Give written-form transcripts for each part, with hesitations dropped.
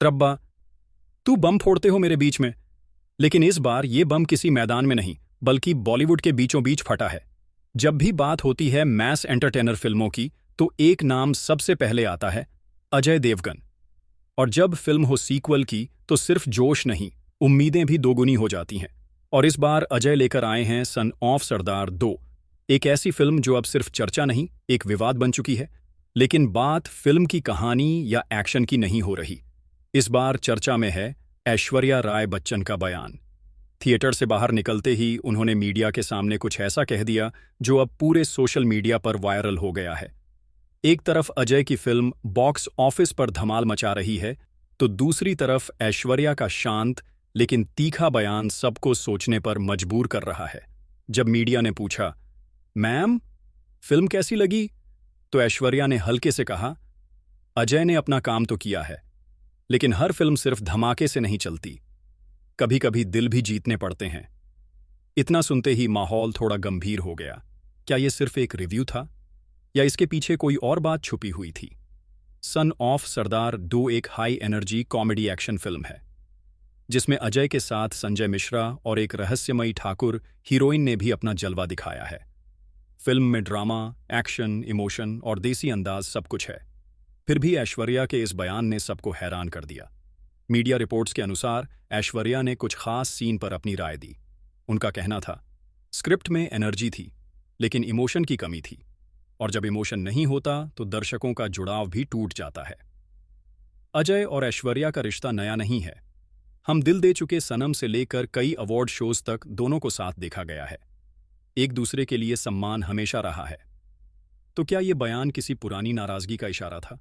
रब्बा, तू बम फोड़ते हो मेरे बीच में। लेकिन इस बार ये बम किसी मैदान में नहीं, बल्कि बॉलीवुड के बीचों बीच फटा है। जब भी बात होती है मैस एंटरटेनर फिल्मों की, तो एक नाम सबसे पहले आता है, अजय देवगन। और जब फिल्म हो सीक्वल की, तो सिर्फ जोश नहीं, उम्मीदें भी दोगुनी हो जाती हैं। और इस बार अजय लेकर आए हैं सन ऑफ सरदार 2, एक ऐसी फिल्म जो अब सिर्फ चर्चा नहीं, एक विवाद बन चुकी है। लेकिन बात फिल्म की कहानी या एक्शन की नहीं हो रही। इस बार चर्चा में है ऐश्वर्या राय बच्चन का बयान। थिएटर से बाहर निकलते ही उन्होंने मीडिया के सामने कुछ ऐसा कह दिया जो अब पूरे सोशल मीडिया पर वायरल हो गया है। एक तरफ अजय की फिल्म बॉक्स ऑफिस पर धमाल मचा रही है, तो दूसरी तरफ ऐश्वर्या का शांत लेकिन तीखा बयान सबको सोचने पर मजबूर कर रहा है। जब मीडिया ने पूछा, मैम, फिल्म कैसी लगी, तो ऐश्वर्या ने हल्के से कहा, अजय ने अपना काम तो किया है, लेकिन हर फिल्म सिर्फ धमाके से नहीं चलती, कभी कभी दिल भी जीतने पड़ते हैं। इतना सुनते ही माहौल थोड़ा गंभीर हो गया। क्या यह सिर्फ एक रिव्यू था, या इसके पीछे कोई और बात छुपी हुई थी? सन ऑफ सरदार 2 एक high energy comedy action film है, जिसमें अजय के साथ संजय मिश्रा और एक रहस्यमयी ठाकुर हीरोइन ने भी अपना जलवा दिखाया है। फिल्म में ड्रामा, एक्शन, इमोशन और देसी अंदाज सब कुछ है। फिर भी ऐश्वर्या के इस बयान ने सबको हैरान कर दिया। मीडिया रिपोर्ट्स के अनुसार ऐश्वर्या ने कुछ खास सीन पर अपनी राय दी। उनका कहना था, स्क्रिप्ट में एनर्जी थी, लेकिन इमोशन की कमी थी, और जब इमोशन नहीं होता तो दर्शकों का जुड़ाव भी टूट जाता है। अजय और ऐश्वर्या का रिश्ता नया नहीं है। हम दिल दे चुके सनम से लेकर कई अवार्ड शोज तक दोनों को साथ देखा गया है। एक दूसरे के लिए सम्मान हमेशा रहा है। तो क्या ये बयान किसी पुरानी नाराजगी का इशारा था?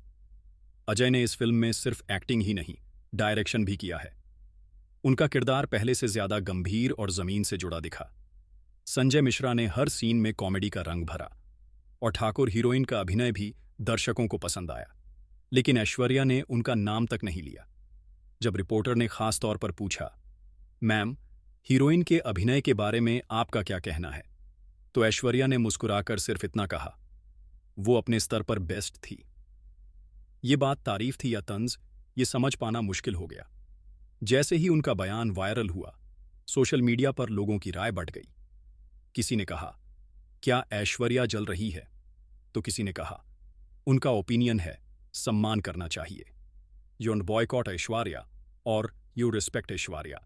अजय ने इस फिल्म में सिर्फ एक्टिंग ही नहीं, डायरेक्शन भी किया है। उनका किरदार पहले से ज्यादा गंभीर और जमीन से जुड़ा दिखा। संजय मिश्रा ने हर सीन में कॉमेडी का रंग भरा, और ठाकुर हीरोइन का अभिनय भी दर्शकों को पसंद आया। लेकिन ऐश्वर्या ने उनका नाम तक नहीं लिया। जब रिपोर्टर ने खास तौर पर पूछा, मैम, हीरोइन के अभिनय के बारे में आपका क्या कहना है, तो ऐश्वर्या ने मुस्कुराकर सिर्फ इतना कहा, वो अपने स्तर पर बेस्ट थी। ये बात तारीफ थी या तंज, ये समझ पाना मुश्किल हो गया। जैसे ही उनका बयान वायरल हुआ, सोशल मीडिया पर लोगों की राय बढ़ गई। किसी ने कहा, क्या ऐश्वर्या जल रही है, तो किसी ने कहा, उनका ओपिनियन है, सम्मान करना चाहिए। यू डोंट बॉयकॉट ऐश्वर्या और यू रिस्पेक्ट ऐश्वर्या,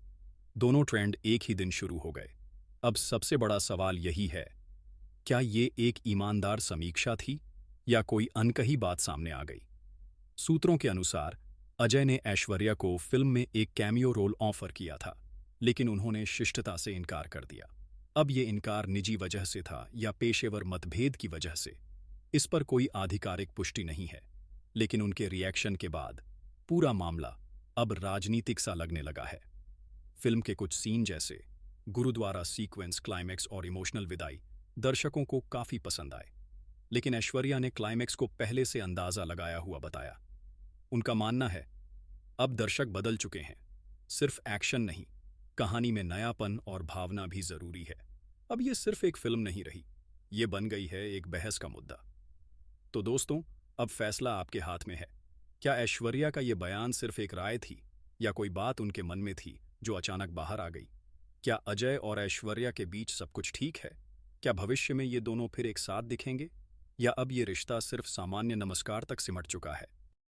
दोनों ट्रेंड एक ही दिन शुरू हो गए। अब सबसे बड़ा सवाल यही है, क्या ये एक ईमानदार समीक्षा थी, या कोई अनकही बात सामने आ गई? सूत्रों के अनुसार अजय ने ऐश्वर्या को फिल्म में एक कैमियो रोल ऑफर किया था, लेकिन उन्होंने शिष्टता से इनकार कर दिया। अब ये इनकार निजी वजह से था या पेशेवर मतभेद की वजह से, इस पर कोई आधिकारिक पुष्टि नहीं है। लेकिन उनके रिएक्शन के बाद पूरा मामला अब राजनीतिक सा लगने लगा है। फिल्म के कुछ सीन जैसे गुरुद्वारा सीक्वेंस, क्लाइमैक्स और इमोशनल विदाई दर्शकों को काफी पसंद आए, लेकिन ऐश्वर्या ने क्लाइमैक्स को पहले से अंदाजा लगाया हुआ बताया। उनका मानना है, अब दर्शक बदल चुके हैं, सिर्फ एक्शन नहीं, कहानी में नयापन और भावना भी जरूरी है। अब ये सिर्फ एक फिल्म नहीं रही, ये बन गई है एक बहस का मुद्दा। तो दोस्तों, अब फैसला आपके हाथ में है। क्या ऐश्वर्या का ये बयान सिर्फ एक राय थी, या कोई बात उनके मन में थी जो अचानक बाहर आ गई? क्या अजय और ऐश्वर्या के बीच सब कुछ ठीक है? क्या भविष्य में ये दोनों फिर एक साथ दिखेंगे, या अब ये रिश्ता सिर्फ सामान्य नमस्कार तक सिमट चुका है?